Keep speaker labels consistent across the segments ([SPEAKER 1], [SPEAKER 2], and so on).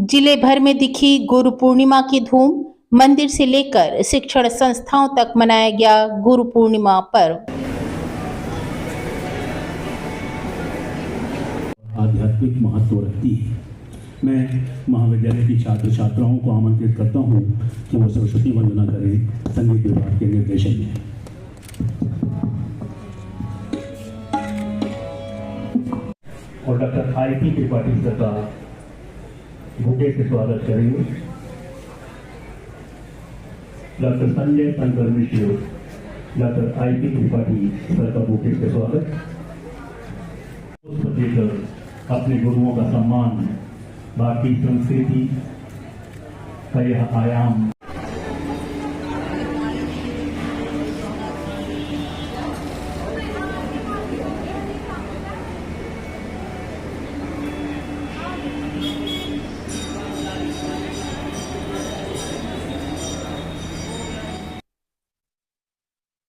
[SPEAKER 1] जिले भर में दिखी गुरु पूर्णिमा की धूम। मंदिर से लेकर शिक्षण संस्थाओं तक मनाया गया गुरु पूर्णिमा पर्व।
[SPEAKER 2] आध्यात्मिक महत्व रखती है। मैं महाविद्यालय की छात्र छात्राओं को आमंत्रित करता हूं कि वो सरस्वती वंदना करें संगीत विभाग के निर्देशन में। और डॉक्टर आई.पी. त्रिपाठी सर का बुके से स्वागत करेंगे। Doctor Sanjay Shankar Mishra, doctor IP. Tripathi sir का बुके से स्वागत देकर अपने गुरुओं का सम्मान, भारतीय संस्कृति का यह आयाम।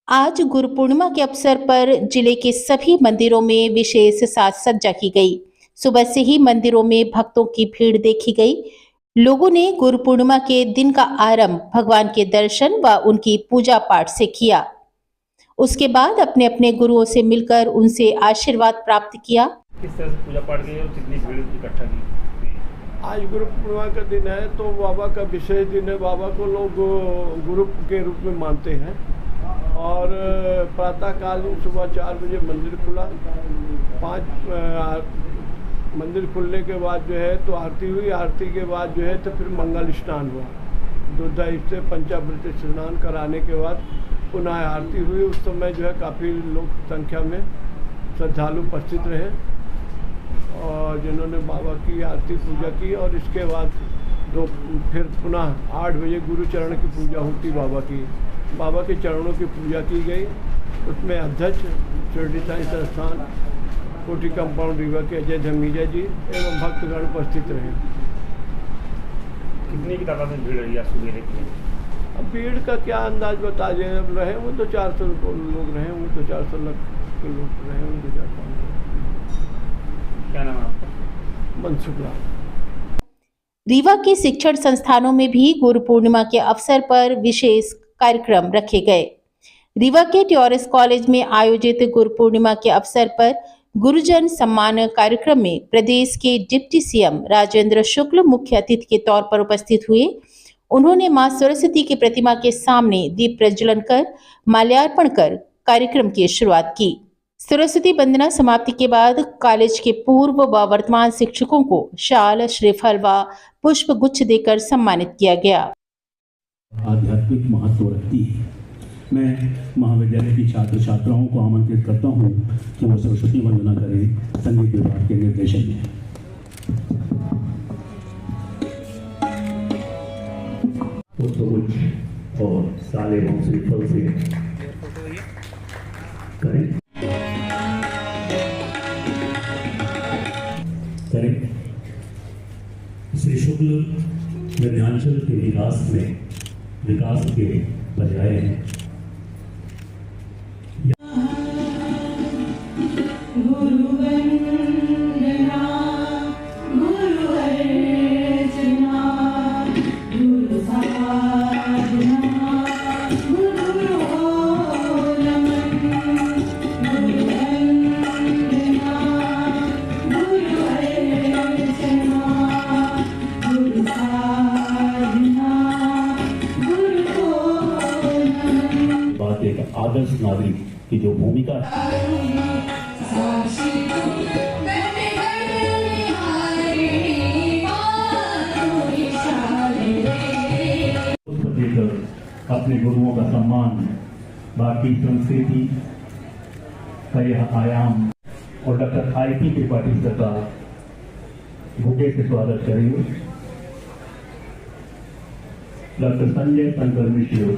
[SPEAKER 1] आज गुरु पूर्णिमा के अवसर पर जिले के सभी मंदिरों में विशेष साज सज्जा की गई। सुबह से ही मंदिरों में भक्तों की भीड़ देखी गई। लोगों ने गुरु पूर्णिमा के दिन का आरंभ भगवान के दर्शन व उनकी पूजा पाठ से किया। उसके बाद अपने अपने गुरुओं से मिलकर उनसे आशीर्वाद प्राप्त किया।
[SPEAKER 3] किस तरह से पूजा पाठ की और कितनी भीड़ इकट्ठा की?
[SPEAKER 4] आज गुरु पूर्णिमा का दिन है तो बाबा का विशेष दिन है। बाबा को लोग गुरु के रूप में मानते हैं और प्रातःकालीन सुबह 4 बजे मंदिर खुला। 5 मंदिर खुलने के बाद जो है तो आरती हुई। आरती के बाद जो है तो फिर मंगल स्नान हुआ। दुर्दाइव से पंचामृत स्नान कराने के बाद पुनः आरती हुई। उस समय जो है काफ़ी लोग संख्या में श्रद्धालु उपस्थित रहे और जिन्होंने बाबा की आरती पूजा की। और इसके बाद फिर पुनः 8 बजे गुरु चरण की पूजा होती। बाबा के चरणों की पूजा की गई। उसमें अध्यक्ष शिरडी साईं संस्थान कोठी कंपाउंड रीवा के अजय धमीजा जी एवं भक्तगण उपस्थित रहे।
[SPEAKER 3] कितनी की तादाद में भीड़ रही आज सुबह की?
[SPEAKER 4] अब भीड़ का क्या अंदाज बता दें। अब रहे वो तो 400 लोग रहे होंगे, तो 400 लाख के लोग रहे होंगे। 400।
[SPEAKER 3] क्या नाम है आपका?
[SPEAKER 4] मनसुख लाल।
[SPEAKER 1] रीवा के शिक्षण संस्थानों में भी गुरु पूर्णिमा के अवसर पर विशेष कार्यक्रम रखे गए। रीवा के टीआरएस कॉलेज में आयोजित गुरु पूर्णिमा के अवसर पर गुरुजन सम्मान कार्यक्रम में प्रदेश के डिप्टी सीएम राजेंद्र शुक्ल मुख्य अतिथि के तौर पर उपस्थित हुए। उन्होंने मां सरस्वती की प्रतिमा के सामने दीप प्रज्वलन कर माल्यार्पण कर कार्यक्रम की शुरुआत की। सरस्वती वंदना समाप्ति के बाद कॉलेज के पूर्व व वर्तमान शिक्षकों को शाल, श्रीफल व पुष्प गुच्छ देकर सम्मानित किया गया।
[SPEAKER 2] आध्यात्मिक महत्व रखती है। मैं महाविद्यालय की छात्र छात्राओं को आमंत्रित करता हूं कि वो सरस्वती वंदना करें संगीत विभाग के निर्देशन में। पुष्पगुच्छ और साले एवं श्रीफल से करें। श्री शुक्ल विद्यांचल के विकास के बजाय हैं। आदर्श नागरिक की जो भूमिका है, देकर अपने गुरुओं का सम्मान, भारतीय संस्कृति का यह आयाम। और डॉक्टर आई.पी. त्रिपाठी सर का बुके से स्वागत करेंगे। Doctor Sanjay Shankar Mishra,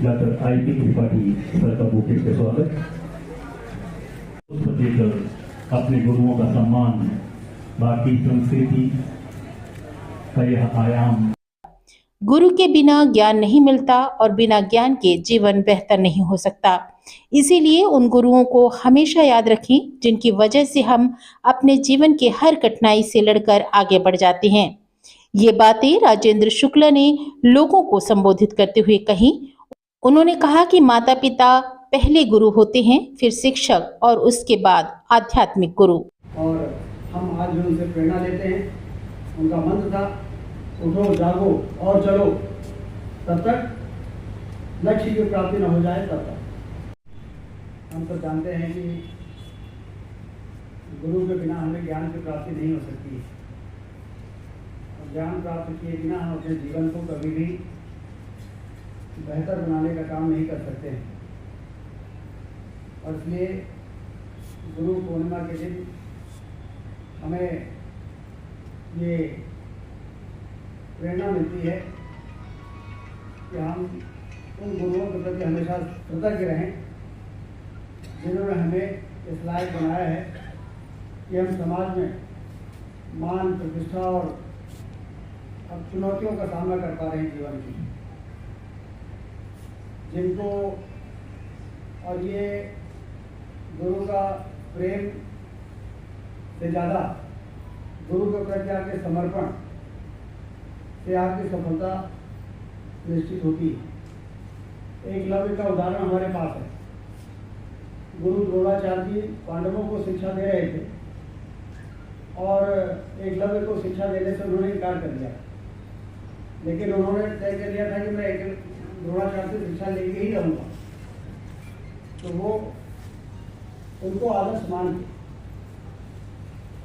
[SPEAKER 2] doctor IP. Tripathi sir का बुके से स्वागत देकर अपने गुरुओं का सम्मान, भारतीय संस्कृति का यह आयाम।
[SPEAKER 1] गुरु के बिना ज्ञान नहीं मिलता और बिना ज्ञान के जीवन बेहतर नहीं हो सकता। इसीलिए उन गुरुओं को हमेशा याद रखें जिनकी वजह से हम अपने जीवन के हर कठिनाई से लड़कर आगे बढ़ जाते हैं। ये बातें राजेंद्र शुक्ला ने लोगों को संबोधित करते हुए कही। उन्होंने कहा कि माता पिता पहले गुरु होते हैं, फिर शिक्षक और उसके बाद आध्यात्मिक गुरु।
[SPEAKER 5] और हम आज भी उनसे प्रेरणा लेते हैं। उनका मंत्र था, उठो जागो और चलो, तब तक लक्ष्य की प्राप्ति न हो जाए तब तक। हम सब जानते हैं कि गुरु के बिना हमें ज्ञान की प्राप्ति नहीं हो सकती है। और ज्ञान प्राप्त किए बिना हम अपने जीवन को कभी भी बेहतर बनाने का काम नहीं कर सकते हैं। और इसलिए गुरु पूर्णिमा के दिन हमें ये प्रेरणा मिलती है कि हम उन गुरुओं के प्रति हमेशा कृतज्ञ रहें जिन्होंने हमें इस लायक बनाया है कि हम समाज में मान प्रतिष्ठा और अब चुनौतियों का सामना कर पा रहे हैं जीवन की, जिनको और ये गुरु का प्रेम से ज़्यादा गुरु के प्रति आपके समर्पण से आपकी सफलता निश्चित होती है। एकलव्य का उदाहरण हमारे पास है। गुरु द्रोणाचार्य जी पांडवों को शिक्षा दे रहे थे और एकलव्य को शिक्षा देने से उन्होंने इनकार कर दिया, लेकिन उन्होंने तय कर लिया था कि मैं द्रोणाचार्य से शिक्षा लेके ही रहूँगा। तो वो उनको आदर्श मान के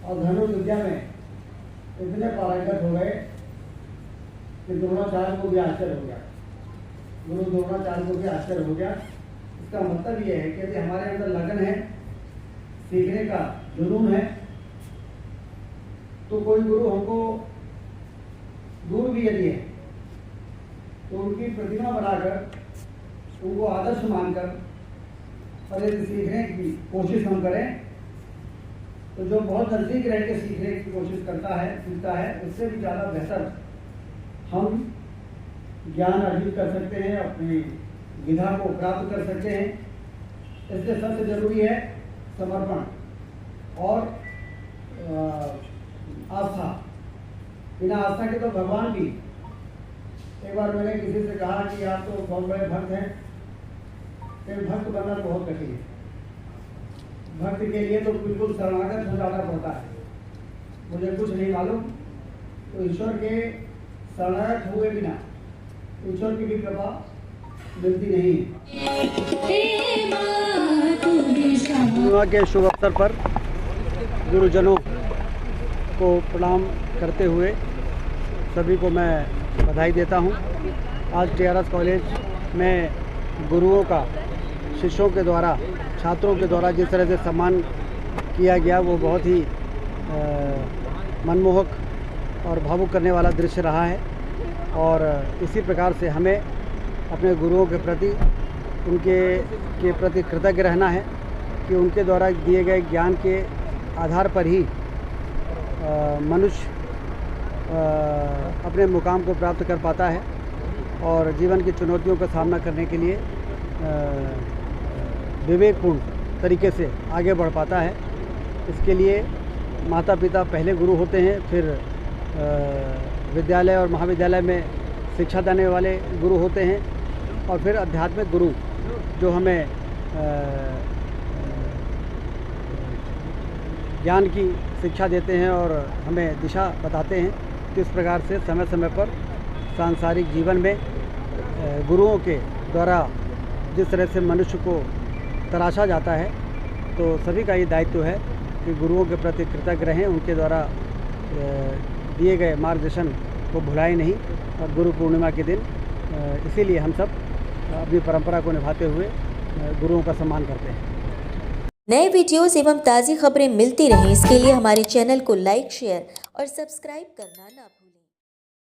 [SPEAKER 5] और धनुष विद्या में इतने पारंगत हो गए कि द्रोणाचार्य को भी आश्चर्य हो गया। गुरु द्रोणाचार्य को भी आश्चर्य हो गया। इसका मतलब ये है कि यदि हमारे अंदर लगन है, सीखने का जुनून है, तो कोई गुरु हमको दूर भी यदि है तो उनकी प्रतिमा बनाकर, उनको आदर्श मानकर और यदि सीखने की कोशिश हम करें तो जो बहुत नजदीक रह के सीखने की कोशिश करता है, सीखता है, उससे भी ज़्यादा बेहतर हम ज्ञान अर्जित कर सकते हैं, अपनी विधा को प्राप्त कर सकते हैं। इसलिए सबसे जरूरी है समर्पण और आस्था। बिना आस्था के तो भगवान भी, एक बार मैंने किसी से कहा कि आप तो बहुत बड़े भक्त हैं, लेकिन भक्त बनना तो बहुत कठिन है। भक्त के लिए तो बिल्कुल शरणागत हो जाना पड़ता है। मुझे कुछ नहीं मालूम, तो ईश्वर के शरणागत हुए बिना ईश्वर की भी कृपा मिलती नहीं है। पूर्णिमा के शुभ अवसर पर गुरुजनों को प्रणाम करते हुए सभी को मैं बधाई देता हूं। आज TRS कॉलेज में गुरुओं का शिष्यों के द्वारा, छात्रों के द्वारा जिस तरह से सम्मान किया गया, वो बहुत ही मनमोहक और भावुक करने वाला दृश्य रहा है। और इसी प्रकार से हमें अपने गुरुओं के प्रति, उनके प्रति कृतज्ञ रहना है कि उनके द्वारा दिए गए ज्ञान के आधार पर ही मनुष्य अपने मुकाम को प्राप्त कर पाता है और जीवन की चुनौतियों का सामना करने के लिए विवेकपूर्ण तरीके से आगे बढ़ पाता है। इसके लिए माता पिता पहले गुरु होते हैं, फिर विद्यालय और महाविद्यालय में शिक्षा देने वाले गुरु होते हैं, और फिर आध्यात्मिक गुरु जो हमें ज्ञान की शिक्षा देते हैं और हमें दिशा बताते हैं। किस प्रकार से समय समय पर सांसारिक जीवन में गुरुओं के द्वारा जिस तरह से मनुष्य को तराशा जाता है, तो सभी का ये दायित्व है कि गुरुओं के प्रति कृतज्ञ रहें, उनके द्वारा दिए गए मार्गदर्शन को भुलाएं नहीं। और गुरु पूर्णिमा के दिन इसीलिए हम सब अपनी परंपरा को निभाते हुए गुरुओं का सम्मान करते हैं।
[SPEAKER 6] नए वीडियोस एवं ताज़ी खबरें मिलती रहें, इसके लिए हमारे चैनल को लाइक, शेयर और सब्सक्राइब करना ना भूलें।